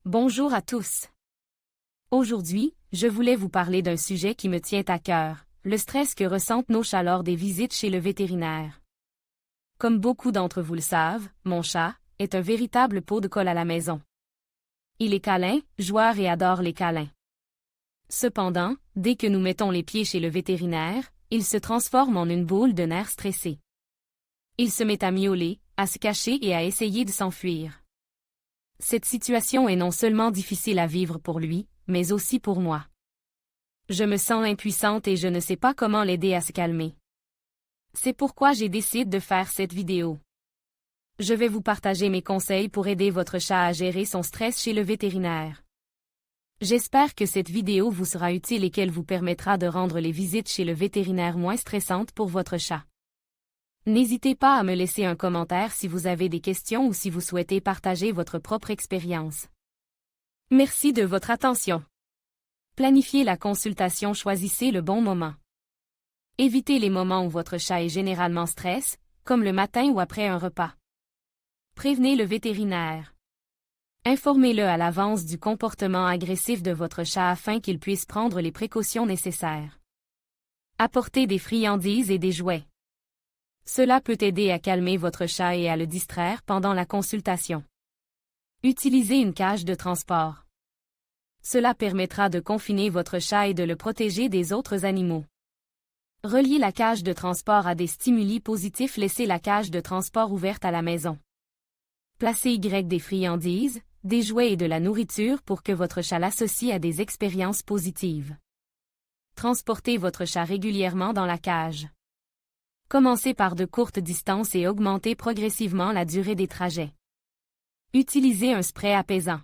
Bonjour à tous. Aujourd'hui, je voulais vous parler d'un sujet qui me tient à cœur, le stress que ressentent nos chats lors des visites chez le vétérinaire. Comme beaucoup d'entre vous le savent, mon chat est un véritable pot de colle à la maison. Il est câlin, joueur et adore les câlins. Cependant, dès que nous mettons les pieds chez le vétérinaire, il se transforme en une boule de nerfs stressés. Il se met à miauler, à se cacher et à essayer de s'enfuir. Cette situation est non seulement difficile à vivre pour lui, mais aussi pour moi. Je me sens impuissante et je ne sais pas comment l'aider à se calmer. C'est pourquoi j'ai décidé de faire cette vidéo. Je vais vous partager mes conseils pour aider votre chat à gérer son stress chez le vétérinaire. J'espère que cette vidéo vous sera utile et qu'elle vous permettra de rendre les visites chez le vétérinaire moins stressantes pour votre chat. N'hésitez pas à me laisser un commentaire si vous avez des questions ou si vous souhaitez partager votre propre expérience. Merci de votre attention. Planifiez la consultation, choisissez le bon moment. Évitez les moments où votre chat est généralement stress, comme le matin ou après un repas. Prévenez le vétérinaire. Informez-le à l'avance du comportement agressif de votre chat afin qu'il puisse prendre les précautions nécessaires. Apportez des friandises et des jouets. Cela peut aider à calmer votre chat et à le distraire pendant la consultation. Utilisez une cage de transport. Cela permettra de confiner votre chat et de le protéger des autres animaux. Reliez la cage de transport à des stimuli positifs. Laissez la cage de transport ouverte à la maison. Placez des friandises, des jouets et de la nourriture pour que votre chat l'associe à des expériences positives. Transportez votre chat régulièrement dans la cage. Commencez par de courtes distances et augmentez progressivement la durée des trajets. Utilisez un spray apaisant.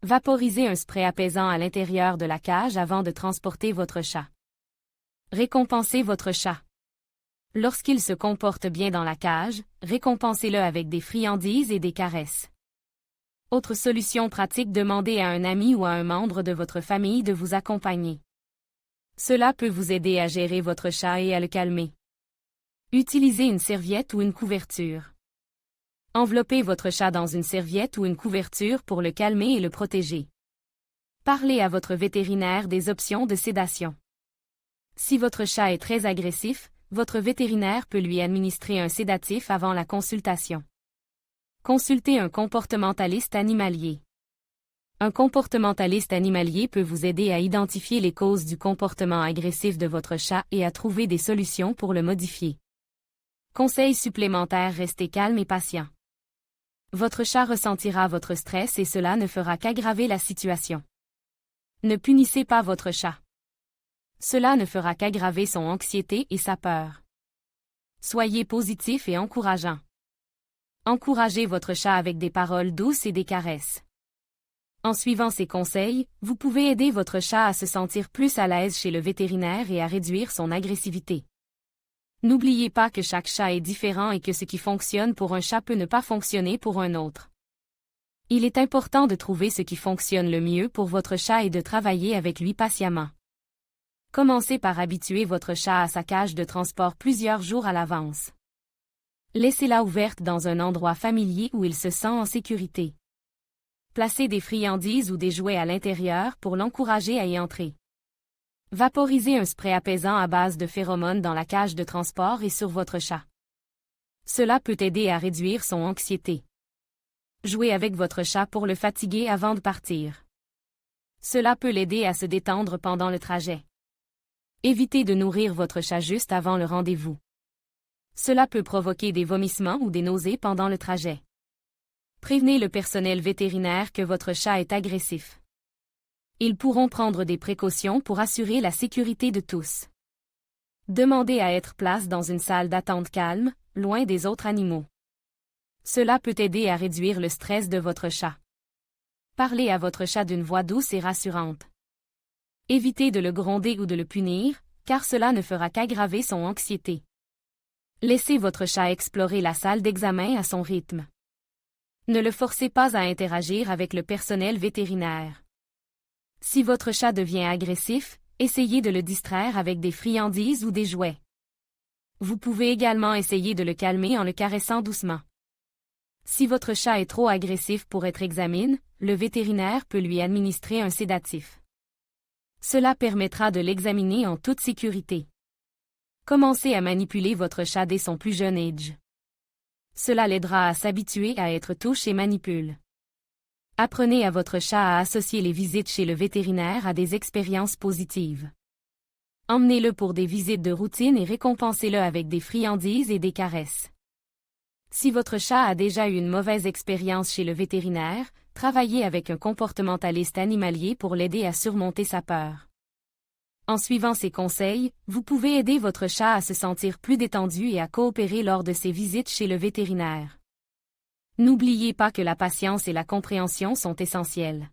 Vaporisez un spray apaisant à l'intérieur de la cage avant de transporter votre chat. Récompensez votre chat. Lorsqu'il se comporte bien dans la cage, récompensez-le avec des friandises et des caresses. Autre solution pratique, demandez à un ami ou à un membre de votre famille de vous accompagner. Cela peut vous aider à gérer votre chat et à le calmer. Utilisez une serviette ou une couverture. Enveloppez votre chat dans une serviette ou une couverture pour le calmer et le protéger. Parlez à votre vétérinaire des options de sédation. Si votre chat est très agressif, votre vétérinaire peut lui administrer un sédatif avant la consultation. Consultez un comportementaliste animalier. Un comportementaliste animalier peut vous aider à identifier les causes du comportement agressif de votre chat et à trouver des solutions pour le modifier. Conseils supplémentaires, restez calme et patient. Votre chat ressentira votre stress et cela ne fera qu'aggraver la situation. Ne punissez pas votre chat. Cela ne fera qu'aggraver son anxiété et sa peur. Soyez positif et encourageant. Encouragez votre chat avec des paroles douces et des caresses. En suivant ces conseils, vous pouvez aider votre chat à se sentir plus à l'aise chez le vétérinaire et à réduire son agressivité. N'oubliez pas que chaque chat est différent et que ce qui fonctionne pour un chat peut ne pas fonctionner pour un autre. Il est important de trouver ce qui fonctionne le mieux pour votre chat et de travailler avec lui patiemment. Commencez par habituer votre chat à sa cage de transport plusieurs jours à l'avance. Laissez-la ouverte dans un endroit familier où il se sent en sécurité. Placez des friandises ou des jouets à l'intérieur pour l'encourager à y entrer. Vaporisez un spray apaisant à base de phéromones dans la cage de transport et sur votre chat. Cela peut aider à réduire son anxiété. Jouez avec votre chat pour le fatiguer avant de partir. Cela peut l'aider à se détendre pendant le trajet. Évitez de nourrir votre chat juste avant le rendez-vous. Cela peut provoquer des vomissements ou des nausées pendant le trajet. Prévenez le personnel vétérinaire que votre chat est agressif. Ils pourront prendre des précautions pour assurer la sécurité de tous. Demandez à être placé dans une salle d'attente calme, loin des autres animaux. Cela peut aider à réduire le stress de votre chat. Parlez à votre chat d'une voix douce et rassurante. Évitez de le gronder ou de le punir, car cela ne fera qu'aggraver son anxiété. Laissez votre chat explorer la salle d'examen à son rythme. Ne le forcez pas à interagir avec le personnel vétérinaire. Si votre chat devient agressif, essayez de le distraire avec des friandises ou des jouets. Vous pouvez également essayer de le calmer en le caressant doucement. Si votre chat est trop agressif pour être examiné, le vétérinaire peut lui administrer un sédatif. Cela permettra de l'examiner en toute sécurité. Commencez à manipuler votre chat dès son plus jeune âge. Cela l'aidera à s'habituer à être touche et manipule. Apprenez à votre chat à associer les visites chez le vétérinaire à des expériences positives. Emmenez-le pour des visites de routine et récompensez-le avec des friandises et des caresses. Si votre chat a déjà eu une mauvaise expérience chez le vétérinaire, travaillez avec un comportementaliste animalier pour l'aider à surmonter sa peur. En suivant ces conseils, vous pouvez aider votre chat à se sentir plus détendu et à coopérer lors de ses visites chez le vétérinaire. N'oubliez pas que la patience et la compréhension sont essentielles.